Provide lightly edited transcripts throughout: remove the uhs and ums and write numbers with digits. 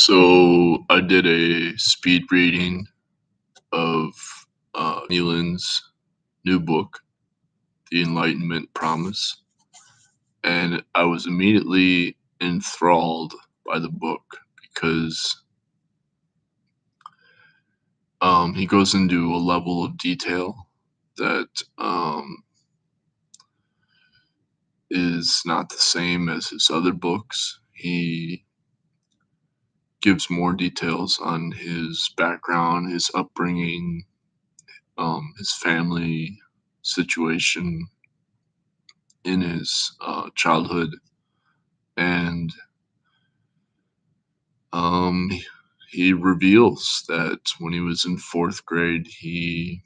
So I did a speed reading of Chunyi Lin's new book, The Enlightenment Promise, and I was immediately enthralled by the book because he goes into a level of detail that is not the same as his other books. He gives more details on his background, his upbringing, his family situation in his childhood, and um, he reveals that when he was in fourth grade, he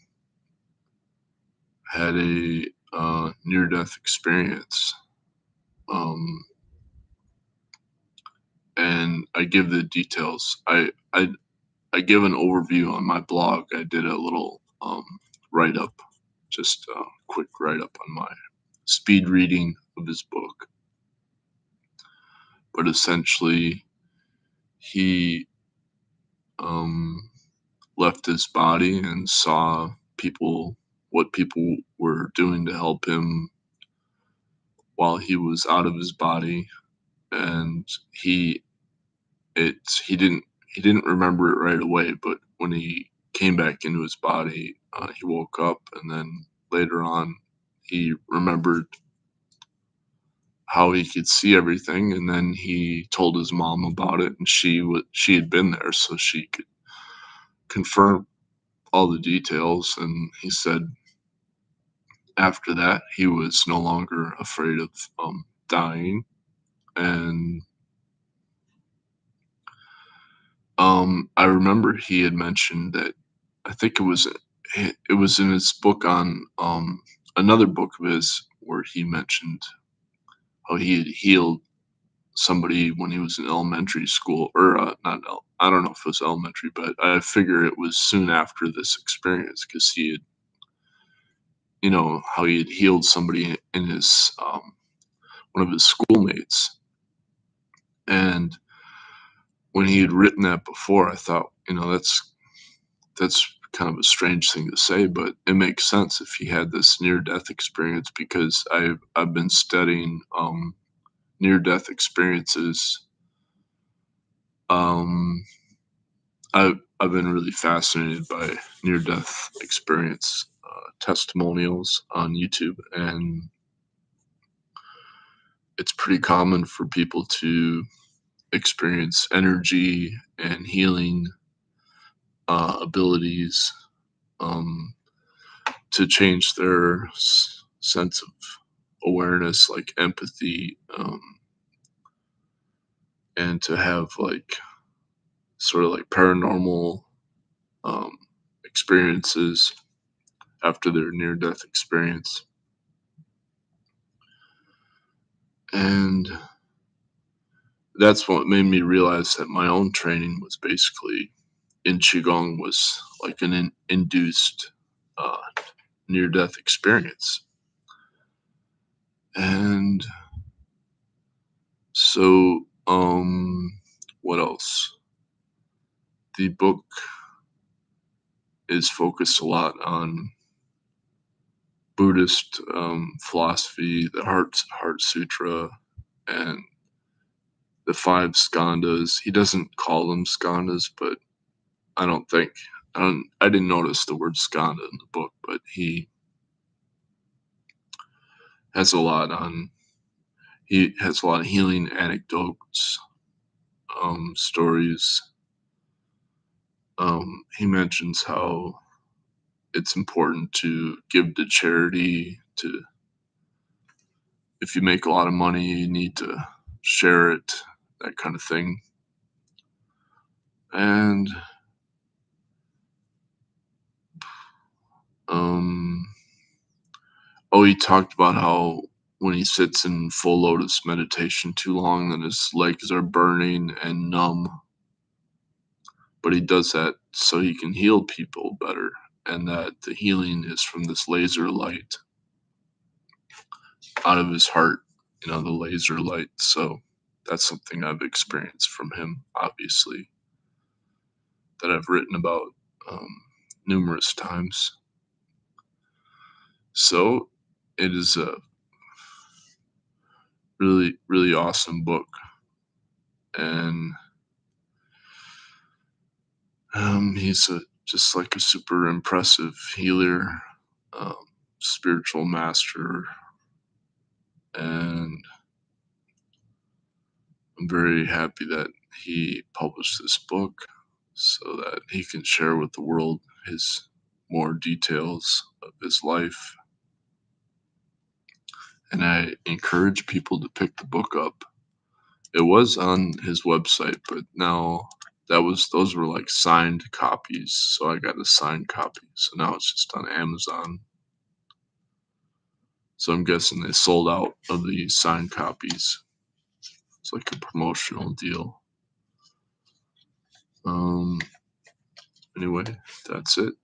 had a near-death experience. Um, and I give the details. I give an overview on my blog. I did a little write up, just a quick write up on my speed reading of his book. But essentially, he left his body and saw what people were doing to help him while he was out of his body, and he didn't remember it right away, but when he came back into his body, he woke up, and then later on, he remembered how he could see everything, and then he told his mom about it, and she had been there, so she could confirm all the details. And he said after that, he was no longer afraid of dying, and I remember he had mentioned that I think it was in his book on another book of his where he mentioned how he had healed somebody when he was in elementary school, or not. I don't know if it was elementary, but I figure it was soon after this experience because he had, how he had healed somebody in his one of his schoolmates. And when he had written that before, I thought, that's kind of a strange thing to say, but it makes sense if he had this near death experience because I've been studying near death experiences. Um, I've been really fascinated by near death experience testimonials on YouTube, and it's pretty common for people to experience energy and healing abilities um, to change their sense of awareness, like empathy, and to have like sort of like paranormal um, experiences after their near death experience. And that's what made me realize that my own training was basically in Qigong was like an induced uh, near death experience. And so, what else? The book is focused a lot on Buddhist philosophy, the Heart Sutra, and the five skandhas. He doesn't call them skandhas, but I don't think I didn't notice the word skandha in the book, but has a lot on he has a lot of healing anecdotes, stories. He mentions how it's important to give to charity. To if you make a lot of money, you need to share it, that kind of thing. And um, he talked about how when he sits in full lotus meditation too long, then his legs are burning and numb. But he does that so he can heal people better, and that the healing is from this laser light out of his heart, the laser light. So that's something I've experienced from him, obviously, that I've written about numerous times. So it is a really, really awesome book. And he's just like a super impressive healer, um, spiritual master, and I'm very happy that he published this book so that he can share with the world his more details of his life. And I encourage people to pick the book up. It was on his website, but now those were like signed copies, so I got a signed copy. So now it's just on Amazon. So I'm guessing they sold out of the signed copies. It's like a promotional deal. Um, anyway, that's it.